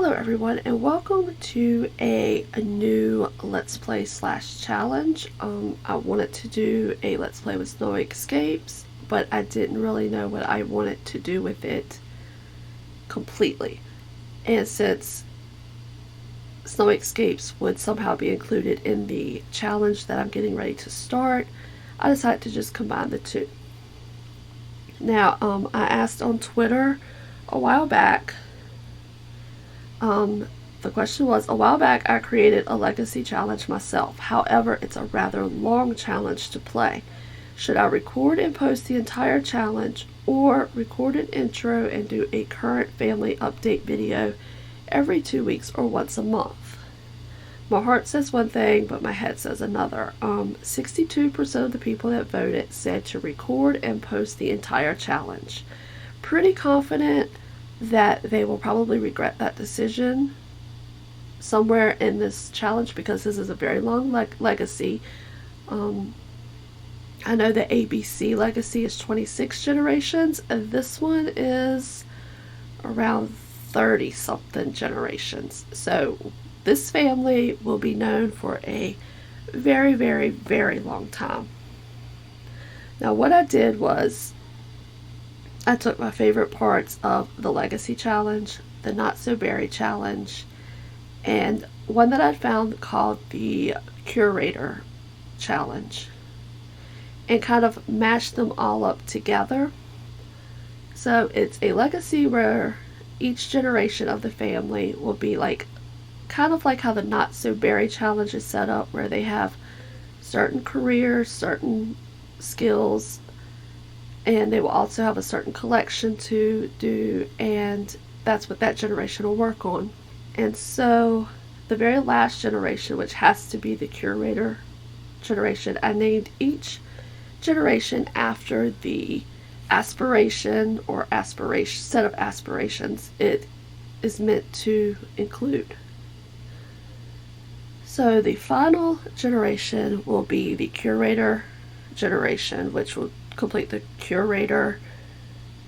Hello everyone, and welcome to a new Let's Play / challenge. I wanted to do a Let's Play with Snowy Escapes, but I didn't really know what I wanted to do with it completely. And since Snowy Escapes would somehow be included in the challenge that I'm getting ready to start, I decided to just combine the two. Now, I asked on Twitter a while back. The question was, a while back I created a legacy challenge myself. However, it's a rather long challenge to play. Should I record and post the entire challenge, or record an intro and do a current family update video every 2 weeks or once a month? My heart says one thing, but my head says another. 62% of the people that voted said to record and post the entire challenge. Pretty confident that they will probably regret that decision somewhere in this challenge, because this is a very long legacy. I know the ABC legacy is 26 generations, and this one is around 30 something generations. So this family will be known for a very, very, very long time. Now what I did was, I took my favorite parts of the Legacy Challenge, the Not So Berry Challenge, and one that I found called the Curator Challenge, and kind of mashed them all up together. So it's a legacy where each generation of the family will be like, kind of like how the Not So Berry Challenge is set up, where they have certain careers, certain skills, and they will also have a certain collection to do, and that's what that generation will work on. And so the very last generation, which has to be the Curator generation, I named each generation after the aspiration or aspiration set of aspirations it is meant to include. So the final generation will be the Curator generation, which will complete the Curator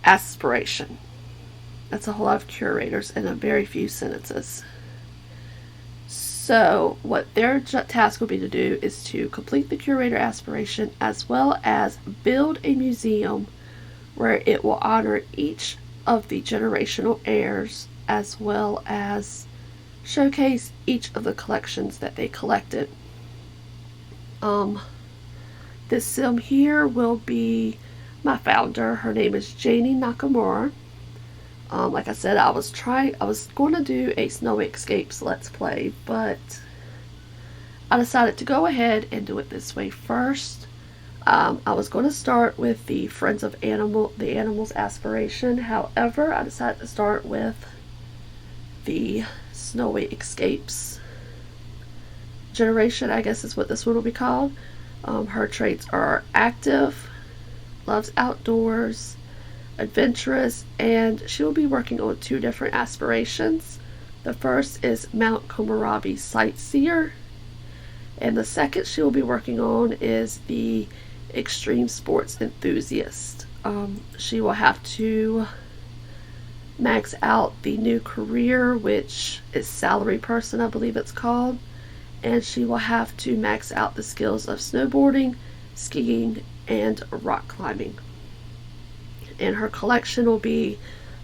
Aspiration. That's a whole lot of curators in a very few sentences. So what their task will be to do is to complete the Curator Aspiration, as well as build a museum where it will honor each of the generational heirs, as well as showcase each of the collections that they collected. This sim here will be my founder. Her name is Jayni Nakamura. Like I said, I was going to do a Snowy Escapes Let's Play, but I decided to go ahead and do it this way first. I was going to start with the Friends of the Animals Aspiration. However, I decided to start with the Snowy Escapes generation, I guess is what this one will be called. Her traits are active, loves outdoors, adventurous, and she will be working on 2 different aspirations. The first is Mount Komorebi Sightseer, and the second she will be working on is the Extreme Sports Enthusiast. She will have to max out the new career, which is Salaryperson, I believe it's called, and she will have to max out the skills of snowboarding, skiing, and rock climbing. And her collection will be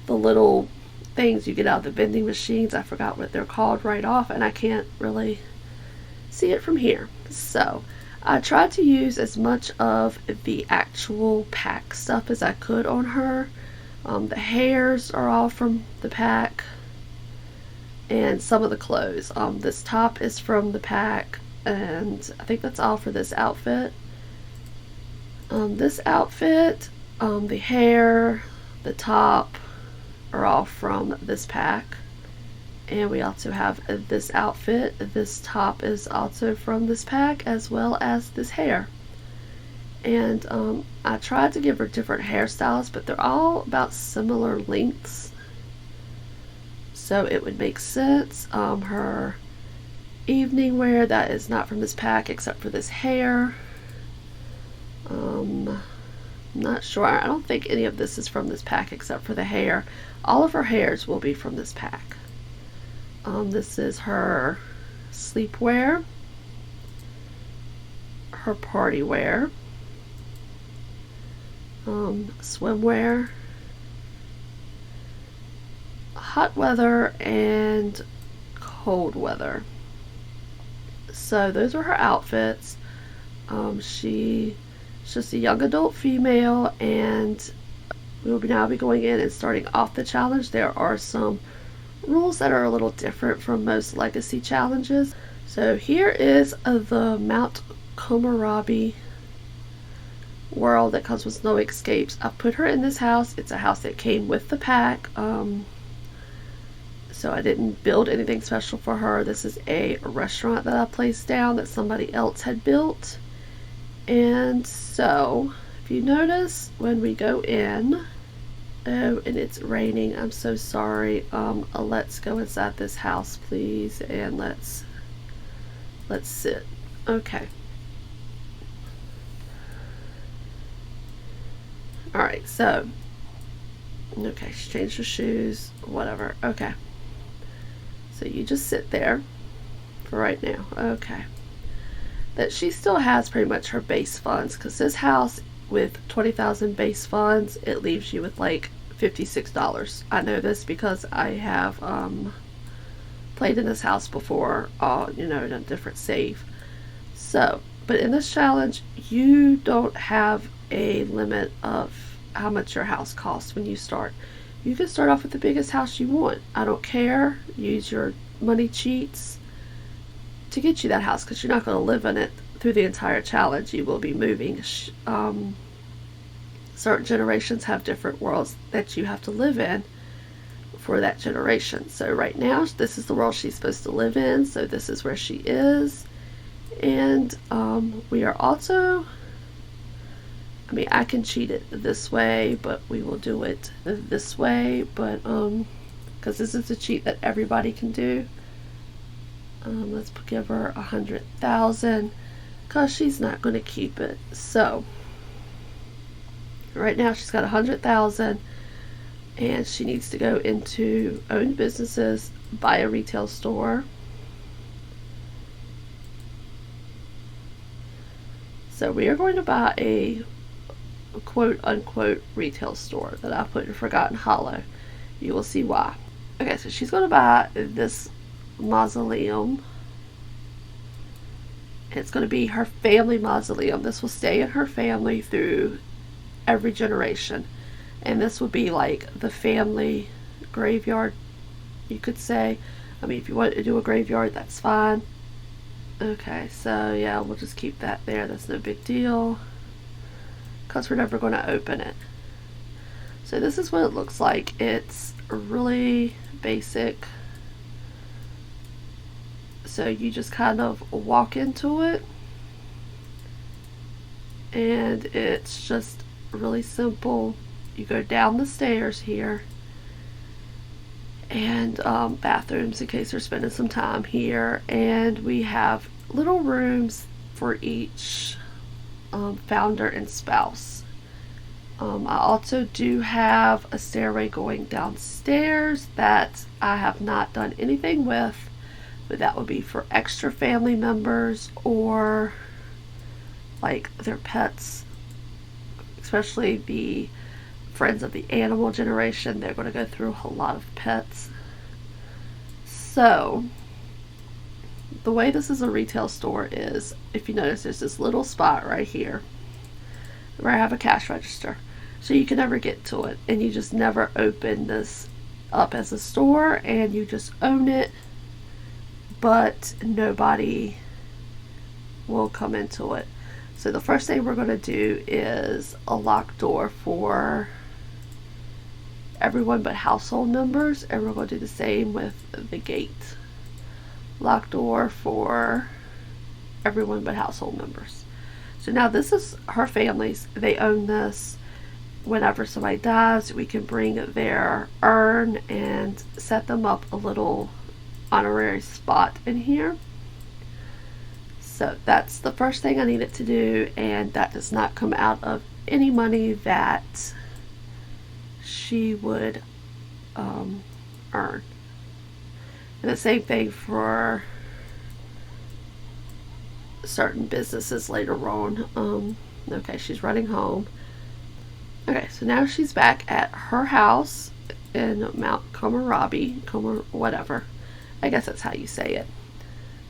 the little things you get out of the vending machines. I forgot what they're called right off, and I can't really see it from here. So I tried to use as much of the actual pack stuff as I could on her. The hairs are all from the pack, and some of the clothes. This top is from the pack, and I think that's all for this outfit. This outfit, the hair, the top are all from this pack. And we also have this outfit. This top is also from this pack, as well as this hair. And I tried to give her different hairstyles, but they're all about similar lengths, so it would make sense. Her evening wear, that is not from this pack except for this hair. I'm not sure. I don't think any of this is from this pack except for the hair. All of her hairs will be from this pack. This is her sleepwear, her party wear, swimwear, hot weather, and cold weather. So those are her outfits. She's just a young adult female, and we will now be going in and starting off the challenge. There are some rules that are a little different from most legacy challenges. So here is the Mount Kamarabi world that comes with snow escapes. I put her in this house. It's a house that came with the pack. So I didn't build anything special for her. This is a restaurant that I placed down that somebody else had built. And so, if you notice, when we go in, oh, and it's raining, I'm so sorry. Let's go inside this house, please, and let's sit. Okay. Alright, so, okay, she changed her shoes, whatever. Okay. So you just sit there for right now. Okay. That she still has pretty much her base funds, because this house with 20,000 base funds, it leaves you with like $56. I know this because I have played in this house before, in a different save. So, but in this challenge, you don't have a limit of how much your house costs when you start. You can start off with the biggest house you want. I don't care. Use your money cheats to get you that house, because you're not going to live in it through the entire challenge. You will be moving. Certain generations have different worlds that you have to live in for that generation. So right now, this is the world she's supposed to live in. So this is where she is. And we are also, I can cheat it this way, but we will do it this way. But because this is a cheat that everybody can do. Let's give her 100,000, because she's not going to keep it. So right now she's got 100,000, and she needs to go into own businesses, buy a retail store. So we are going to buy a quote unquote retail store that I put in Forgotten Hollow. You will see why. Okay, so she's going to buy this mausoleum. It's going to be her family mausoleum. This will stay in her family through every generation. And this would be like the family graveyard, you could say. If you want to do a graveyard, that's fine. Okay, so yeah, we'll just keep that there. That's no big deal, because we're never going to open it. So this is what it looks like. It's really basic. So you just kind of walk into it, and it's just really simple. You go down the stairs here, and bathrooms in case they're spending some time here, and we have little rooms for each founder and spouse. I also do have a stairway going downstairs that I have not done anything with, but that would be for extra family members or like their pets, especially the friends of the animal generation. They're going to go through a lot of pets. So the way this is a retail store is, if you notice, there's this little spot right here where I have a cash register. So you can never get to it, and you just never open this up as a store, and you just own it, but nobody will come into it. So the first thing we're going to do is a locked door for everyone but household members, and we're going to do the same with the gate. Locked door for everyone but household members. So now this is her family's. They own this. Whenever somebody dies, we can bring their urn and set them up a little honorary spot in here. So that's the first thing I needed to do, and that does not come out of any money that she would earn. And the same thing for certain businesses later on. Okay, she's running home. Okay, so now she's back at her house in Mount Kamarabi, whatever. I guess that's how you say it.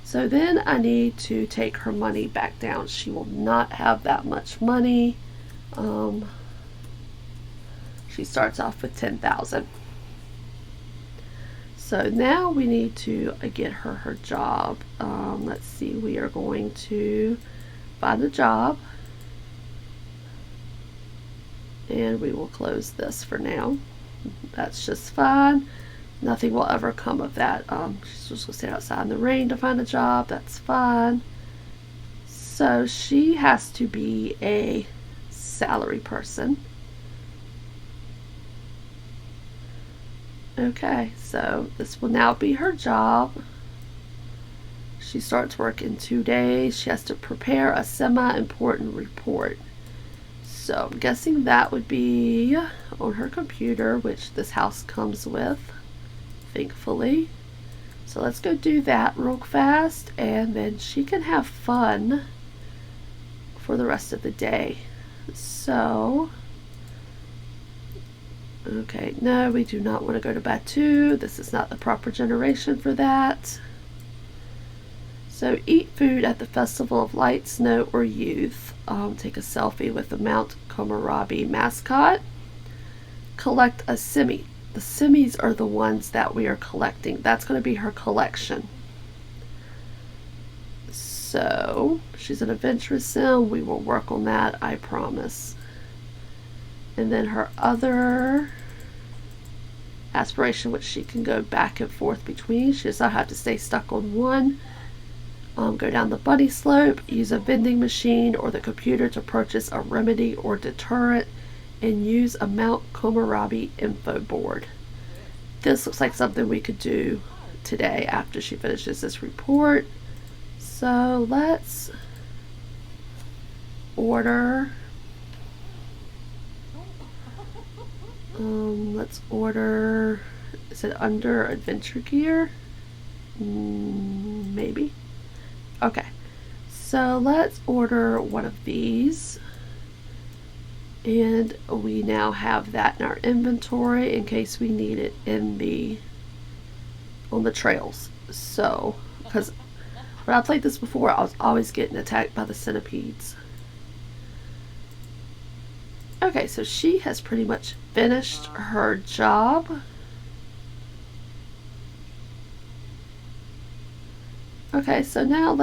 So then I need to take her money back down. She will not have that much money. She starts off with 10,000. So now we need to get her job. Let's see, we are going to find a job. And we will close this for now. That's just fine. Nothing will ever come of that. She's just going to stand outside in the rain to find a job. That's fine. So she has to be a salary person. Okay, so this will now be her job. She starts work in 2 days. She has to prepare a semi-important report. So I'm guessing that would be on her computer, which this house comes with, thankfully. So let's go do that real fast, and then she can have fun for the rest of the day. So, okay, no, we do not want to go to Batu. This is not the proper generation for that. So eat food at the Festival of Light, Snow, or Youth. Take a selfie with the Mount Komorebi mascot. Collect a simi. The simis are the ones that we are collecting. That's going to be her collection. So she's an adventurous sim. We will work on that, I promise. And then her other aspiration, which she can go back and forth between. She does not have to stay stuck on one. Go down the bunny slope, use a vending machine or the computer to purchase a remedy or deterrent, and use a Mount Komorebi info board. This looks like something we could do today after she finishes this report. So let's order. Let's order. Is it under adventure gear? Maybe. Okay, so let's order one of these, and we now have that in our inventory in case we need it on the trails. So, because when I played this before, I was always getting attacked by the centipedes. Okay, so she has pretty much finished her job. Okay, so now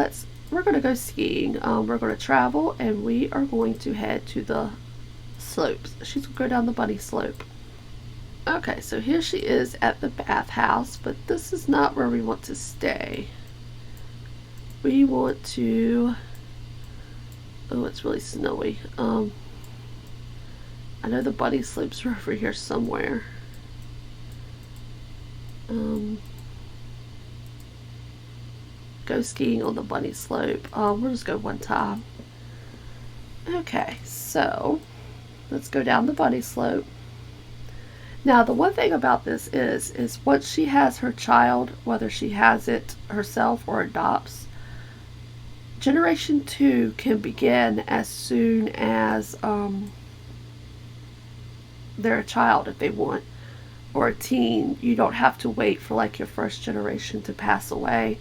we're going to go skiing. We're going to travel, and we are going to head to the slopes. She's going to go down the bunny slope. Okay, so here she is at the bathhouse, but this is not where we want to stay. We want to... Oh, it's really snowy. I know the bunny slopes are over here somewhere. Go skiing on the bunny slope. We'll just go one time. Okay, so let's go down the bunny slope. Now, the one thing about this is once she has her child, whether she has it herself or adopts, Generation 2 can begin as soon as they're a child if they want, or a teen. You don't have to wait for like your first generation to pass away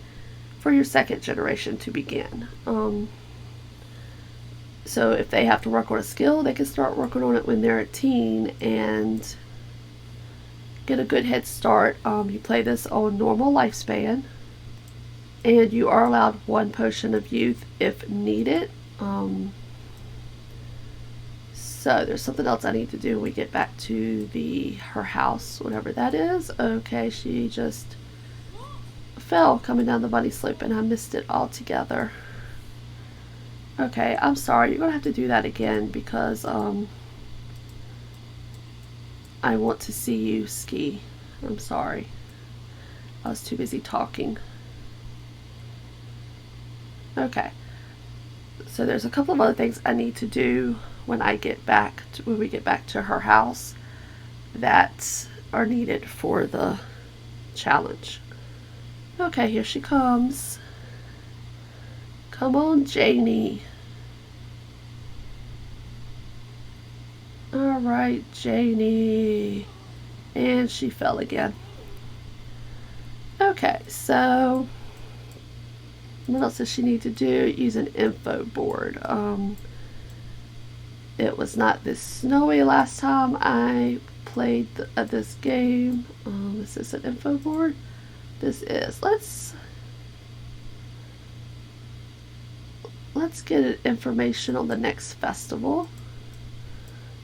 for your second generation to begin. So if they have to work on a skill, they can start working on it when they're a teen and get a good head start. You play this on normal lifespan, and you are allowed one potion of youth if needed. So there's something else I need to do when we get back to her house, whatever that is. Okay, she just fell coming down the bunny slope and I missed it altogether. Okay, I'm sorry. You're going to have to do that again because I want to see you ski. I'm sorry. I was too busy talking. Okay. So there's a couple of other things I need to do when we get back to her house that are needed for the challenge. Okay, here she comes. Come on, Jayni. Alright, Jayni. And she fell again. Okay, so what else does she need to do? Use an info board. It was not this snowy last time I played this game. Is this an info board? This is. Let's get information on the next festival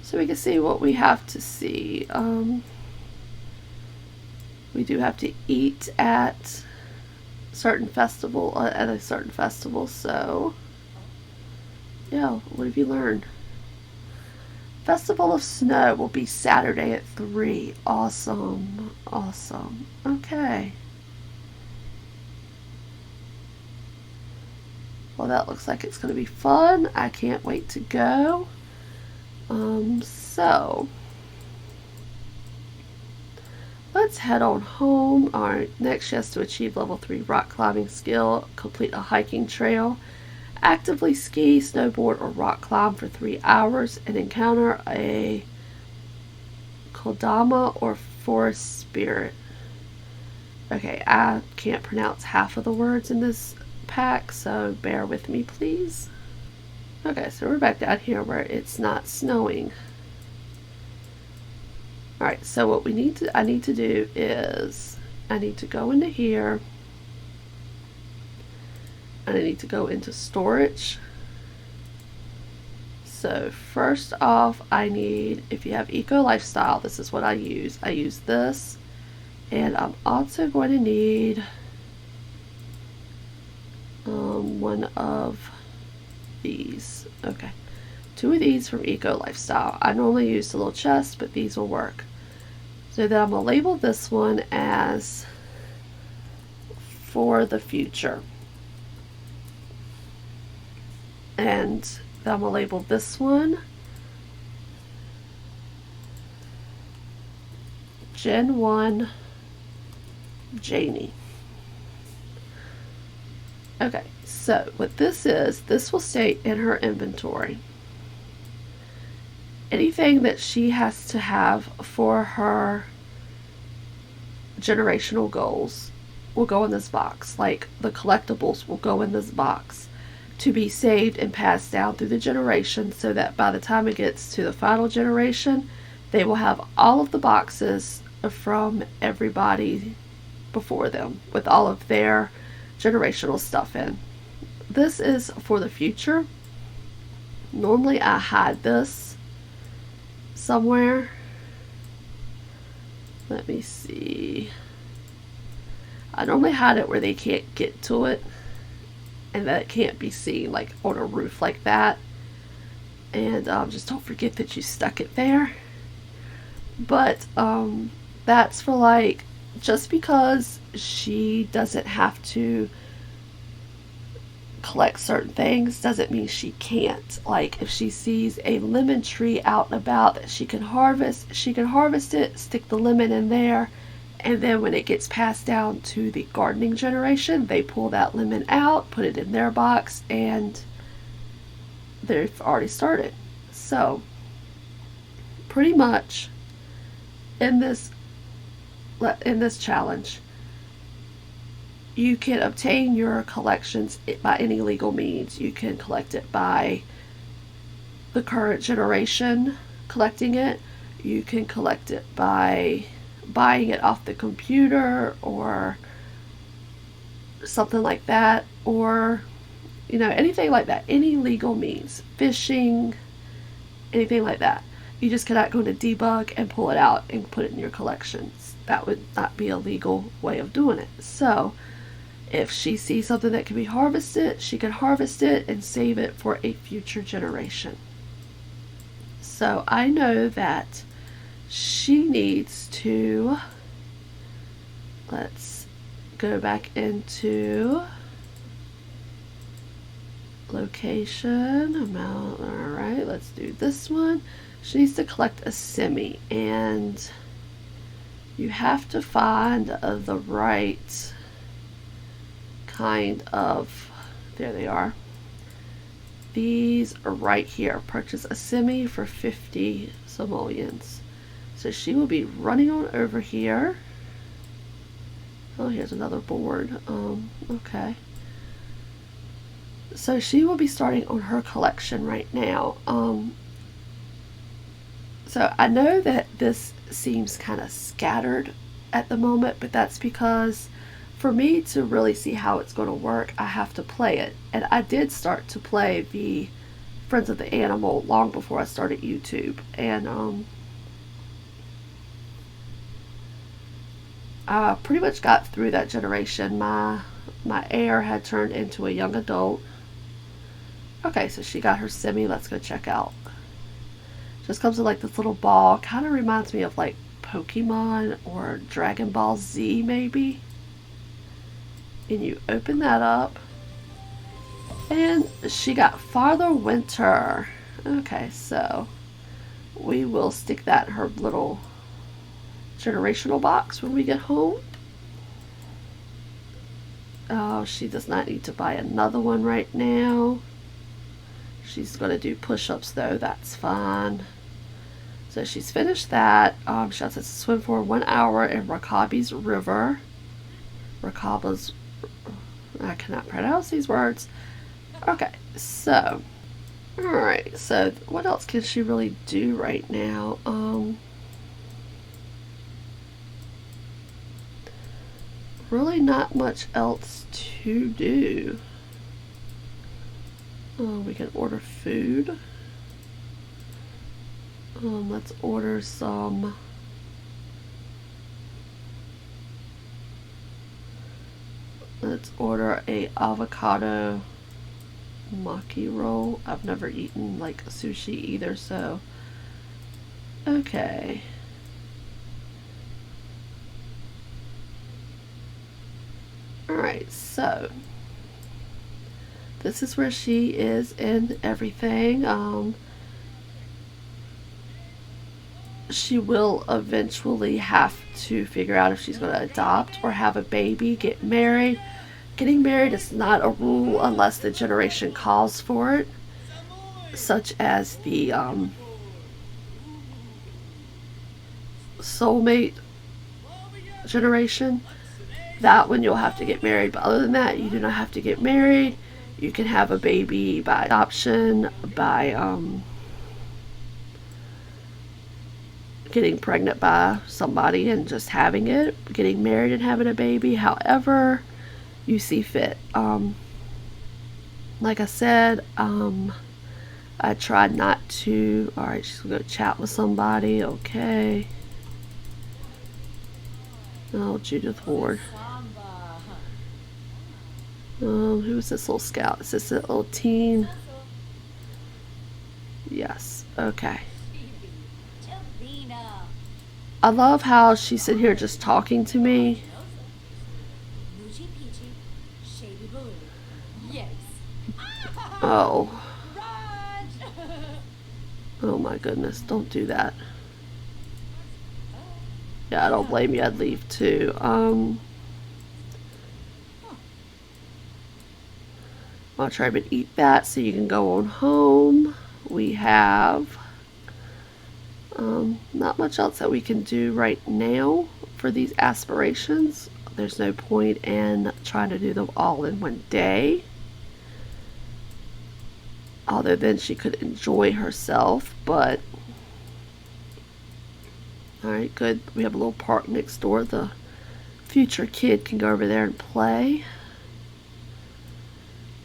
so we can see what we have to see. We do have to eat at a certain festival, so yeah, what have you learned? Festival of Snow will be Saturday at 3. Awesome. Awesome. Okay. Well, that looks like it's going to be fun. I can't wait to go. So let's head on home. Alright, next she has to achieve level 3 rock climbing skill, complete a hiking trail, actively ski, snowboard, or rock climb for 3 hours, and encounter a kodama or forest spirit. Okay, I can't pronounce half of the words in this pack, so bear with me, please. Okay, so we're back down here where it's not snowing. Alright, so what I need to do is I need to go into here and I need to go into storage. So first off, I need, if you have eco lifestyle, this is what I use. I use this, and I'm also going to need one of these. Okay, 2 of these from eco lifestyle. I normally use the little chest, but these will work. So then I'm going to label this one as for the future. And then I'm going to label this one Gen 1 Jayni. Okay, so what this is, this will stay in her inventory. Anything that she has to have for her generational goals will go in this box. Like the collectibles will go in this box to be saved and passed down through the generation, so that by the time it gets to the final generation, they will have all of the boxes from everybody before them with all of their generational stuff in. This is for the future. Normally I hide this somewhere. Let me see. I normally hide it where they can't get to it and that it can't be seen, like on a roof like that. And just don't forget that you stuck it there. But that's for like, just because she doesn't have to collect certain things doesn't mean she can't. Like if she sees a lemon tree out and about that she can harvest it, stick the lemon in there, and then when it gets passed down to the gardening generation, they pull that lemon out, put it in their box, and they've already started. So pretty much in this challenge, you can obtain your collections by any legal means. You can collect it by the current generation collecting it. You can collect it by buying it off the computer or something like that, or anything like that. Any legal means, fishing, anything like that. You just cannot go to debug and pull it out and put it in your collections. That would not be a legal way of doing it. So if she sees something that can be harvested, she can harvest it and save it for a future generation. So I know that she needs to, let's go back into location, amount. Alright, let's do this one. She needs to collect a semi, and you have to find the right kind of, there they are. These are right here. Purchase a semi for 50 simoleons. So she will be running on over here. Oh, here's another board. Okay. So she will be starting on her collection right now. So I know that this seems kind of scattered at the moment, but that's because for me to really see how it's going to work, I have to play it. And I did start to play the Friends of the Animal long before I started YouTube. And I pretty much got through that generation. My heir had turned into a young adult. Okay, so she got her semi. Let's go check out. Just comes in like this little ball. Kind of reminds me of like Pokemon or Dragon Ball Z maybe. And you open that up. And she got Father Winter. Okay, so we will stick that in her little generational box when we get home. Oh, she does not need to buy another one right now. She's going to do push-ups though, that's fine. So she's finished that. She has to swim for 1 hour in Rakabi's river. Rakaba's, I cannot pronounce these words. Okay, so, alright, so what else can she really do right now? Really not much else to do. We can order food. Let's order some let's order a avocado maki roll. I've never eaten like sushi either, so okay. Alright, so this is where she is in everything. She will eventually have to figure out if she's going to adopt or have a baby, get married. Getting married is not a rule unless the generation calls for it, such as the soulmate generation. That one you'll have to get married, but other than that, you do not have to get married. You can have a baby by adoption, by getting pregnant by somebody and just having it, getting married and having a baby, however you see fit. Like I said, I tried not to. Alright, she's gonna go chat with somebody. Okay. Oh, Judith Ward. Who is this little scout? Is this a little teen? Yes. Okay. I love how she's sitting here just talking to me. Oh. Oh my goodness, don't do that. Yeah, I don't blame you, I'd leave too. I'll try to eat that so you can go on home. We have not much else that we can do right now for these aspirations. There's no point in trying to do them all in one day. Although then she could enjoy herself, but alright, good. We have a little park next door. The future kid can go over there and play.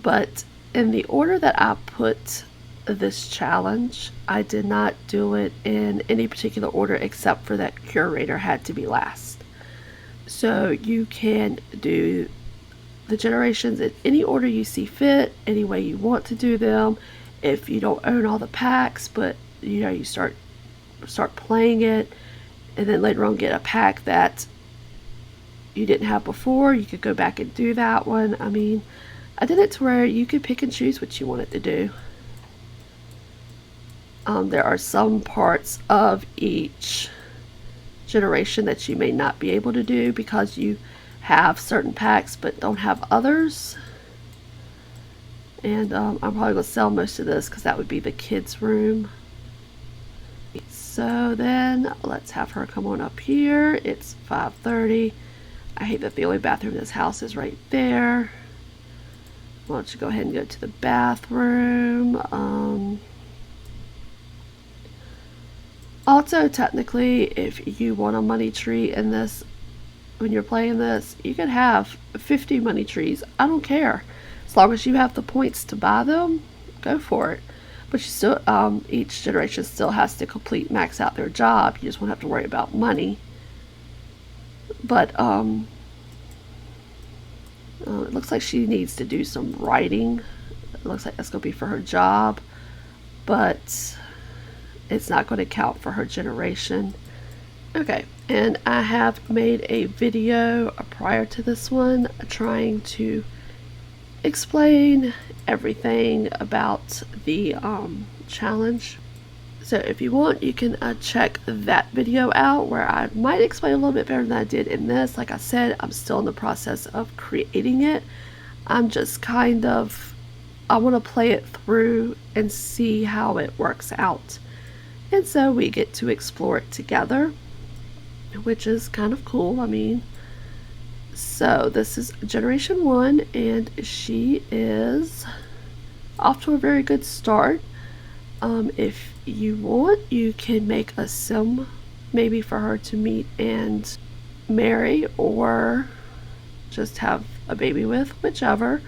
But in the order that I put this challenge, I did not do it in any particular order except for that Curator had to be last. So you can do the generations in any order you see fit, any way you want to do them. If you don't own all the packs, but you know, you start playing it, and then later on get a pack that you didn't have before, you could go back and do that one. I mean, I did it to where you could pick and choose what you wanted to do. There are some parts of each generation that you may not be able to do because you have certain packs but don't have others. And I'm probably going to sell most of this because that would be the kids' room. So then let's have her come on up here. It's 5:30. I hate that the only bathroom in this house is right there. Why don't you go ahead and go to the bathroom. Also, technically, if you want a money tree in this, when you're playing this, you can have 50 money trees. I don't care. As long as you have the points to buy them, go for it. But you still, each generation still has to complete, max out their job. You just won't have to worry about money. But it looks like she needs to do some writing. It looks like that's going to be for her job, but it's not going to count for her generation. Okay, and I have made a video prior to this one trying to explain everything about the challenge. So if you want, you can check that video out where I might explain a little bit better than I did in this. Like I said, I'm still in the process of creating it. I'm just kind of, I want to play it through and see how it works out. And so we get to explore it together, which is kind of cool. I mean, so this is generation 1 and she is off to a very good start. If you want, you can make a sim maybe for her to meet and marry, or just have a baby with, whichever.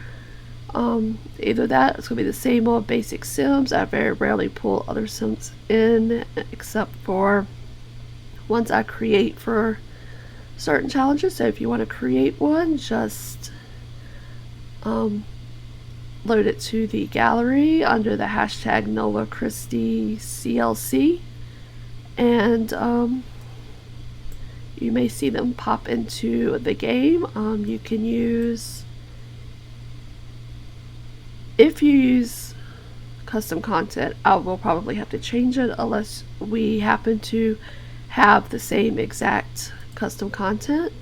Either that, it's going to be the same old basic sims. I very rarely pull other sims in, except for ones I create for certain challenges. So if you want to create one, just load it to the gallery under the hashtag Nola Christie CLC, and you may see them pop into the game. You can use, if you use custom content, I will probably have to change it unless we happen to have the same exact custom content.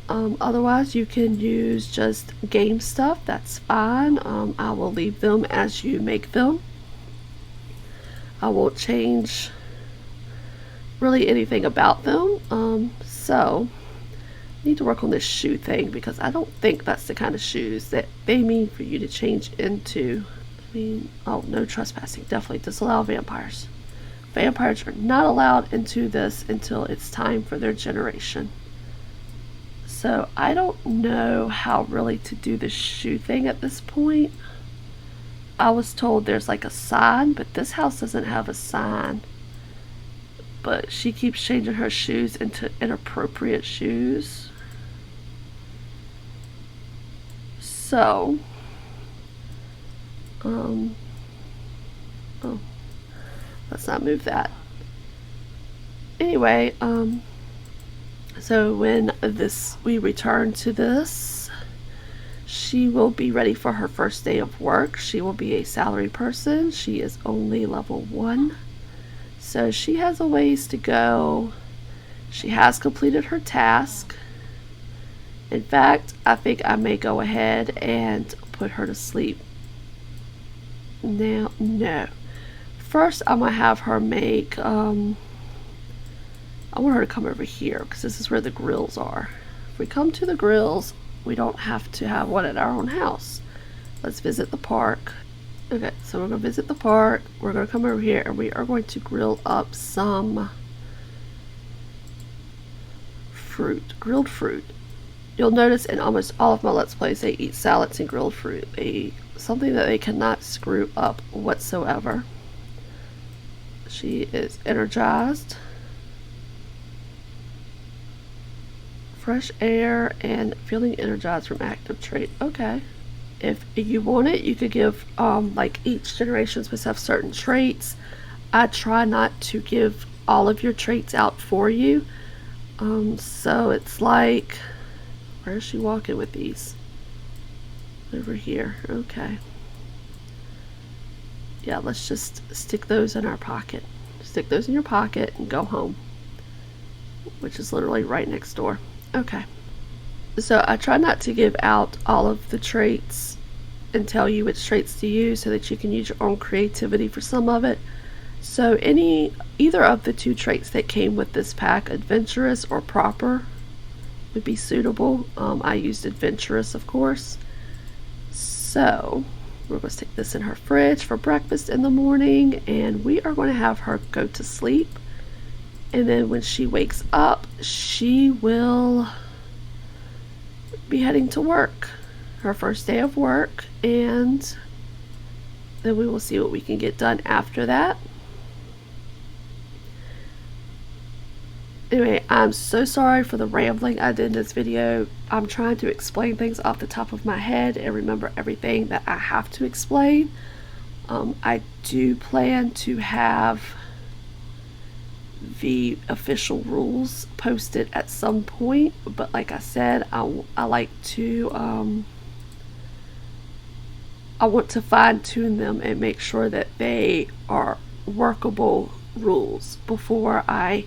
Otherwise, you can use just game stuff. That's fine. I will leave them as you make them. I won't change really anything about them. So I need to work on this shoe thing because I don't think that's the kind of shoes that they mean for you to change into. I mean, oh, no trespassing. Definitely disallow vampires. Vampires are not allowed into this until it's time for their generation. So I don't know how really to do the shoe thing at this point. I was told there's like a sign, but this house doesn't have a sign. But she keeps changing her shoes into inappropriate shoes. So, oh, let's not move that. Anyway, so when we return to this, she will be ready for her first day of work. She will be a salary person. She is only level 1. So she has a ways to go. She has completed her task. In fact, I think I may go ahead and put her to sleep. Now, no. First, I'm going to have her make, I want her to come over here because this is where the grills are. If we come to the grills, we don't have to have one at our own house. Let's visit the park. Okay, so we're going to visit the park. We're going to come over here and we are going to grill up some fruit, grilled fruit. You'll notice in almost all of my Let's Plays they eat salads and grilled fruit. Something that they cannot screw up whatsoever. She is energized. Fresh air and feeling energized from active trait. Okay. If you want it, you could give, like each generation must have certain traits. I try not to give all of your traits out for you. So it's like, where is she walking with these? Over here. Okay. Yeah, let's just stick those in our pocket. Stick those in your pocket and go home, which is literally right next door. Okay. So I try not to give out all of the traits and tell you which traits to use so that you can use your own creativity for some of it. So either of the two traits that came with this pack, adventurous or proper, would be suitable. I used adventurous, of course. So we're going to stick this in her fridge for breakfast in the morning, and we are going to have her go to sleep. And then when she wakes up, she will be heading to work, her first day of work, and then we will see what we can get done after that. Anyway, I'm so sorry for the rambling I did in this video. I'm trying to explain things off the top of my head and remember everything that I have to explain. I do plan to have the official rules posted at some point, but like I said, I like to I want to fine-tune them and make sure that they are workable rules before I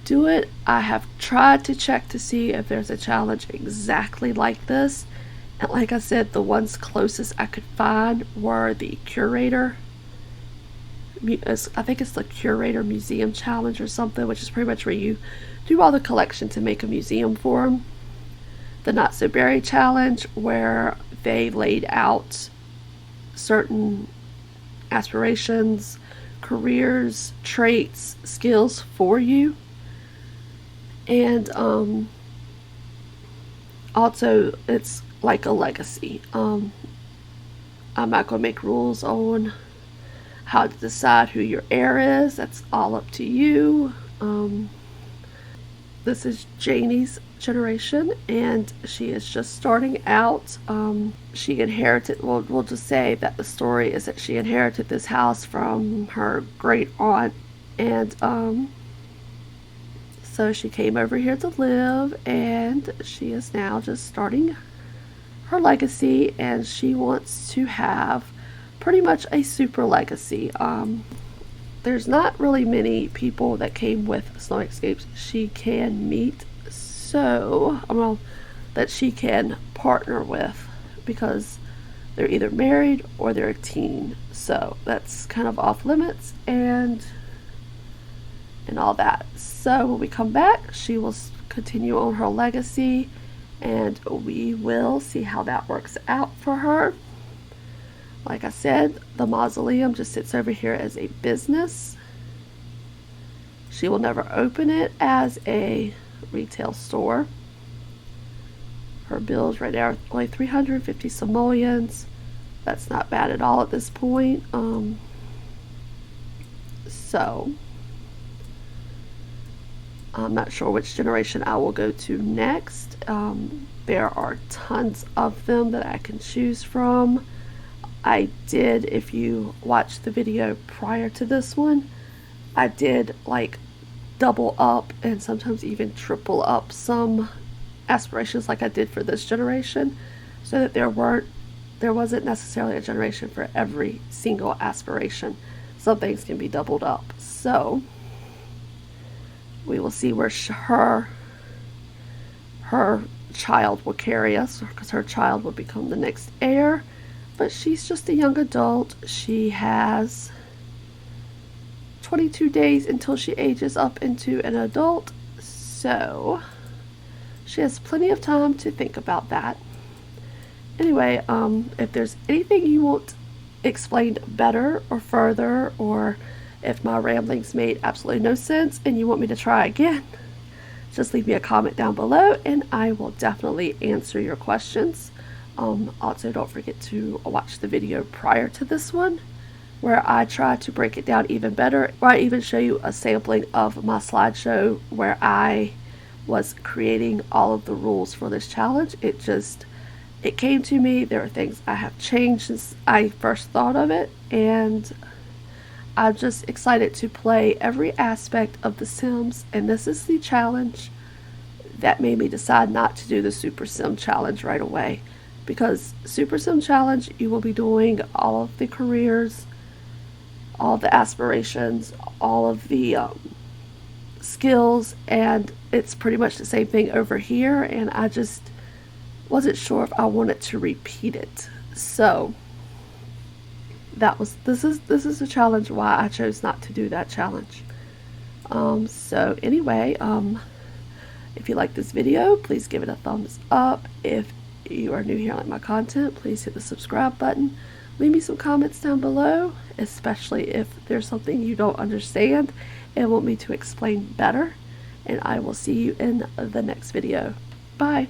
do it. I have tried to check to see if there's a challenge exactly like this, and like I said, the ones closest I could find were the Curator, I think it's the Curator Museum Challenge or something, which is pretty much where you do all the collection to make a museum for them. The Not So Berry Challenge, where they laid out certain aspirations, careers, traits, skills for you. And also it's like a legacy. I'm not going to make rules on how to decide who your heir is. That's all up to you. This is Jayni's generation, and she is just starting out. She inherited, well, we'll just say that the story is that she inherited this house from her great aunt, and so she came over here to live, and she is now just starting her legacy, and she wants to have pretty much a super legacy. There's not really many people that came with Snow Escapes she can meet, so well, that she can partner with, because they're either married or they're a teen, so that's kind of off limits and all that. So when we come back, she will continue on her legacy, and we will see how that works out for her. Like I said, the Mausoleum just sits over here as a business. She will never open it as a retail store. Her bills right now are only 350 simoleons. That's not bad at all at this point. So I'm not sure which generation I will go to next. There are tons of them that I can choose from. I did, if you watched the video prior to this one, I did like double up and sometimes even triple up some aspirations like I did for this generation, so that there wasn't necessarily a generation for every single aspiration. Some things can be doubled up. So we will see where her child will carry us, because her child will become the next heir. But she's just a young adult. She has 22 days until she ages up into an adult, so she has plenty of time to think about that. Anyway, if there's anything you want explained better or further, or if my ramblings made absolutely no sense and you want me to try again, just leave me a comment down below and I will definitely answer your questions. Also, don't forget to watch the video prior to this one, where I try to break it down even better, where I even show you a sampling of my slideshow where I was creating all of the rules for this challenge. It came to me. There are things I have changed since I first thought of it, and I'm just excited to play every aspect of The Sims, and this is the challenge that made me decide not to do the Super Sim challenge right away. Because Super Sim challenge, you will be doing all of the careers, all the aspirations, all of the skills, and it's pretty much the same thing over here, and I just wasn't sure if I wanted to repeat it. So this is a challenge why I chose not to do that challenge. So anyway, if you like this video, please give it a thumbs up. If you are new here and like my content, please hit the subscribe button. Leave me some comments down below, especially if there's something you don't understand and want me to explain better. And I will see you in the next video. Bye.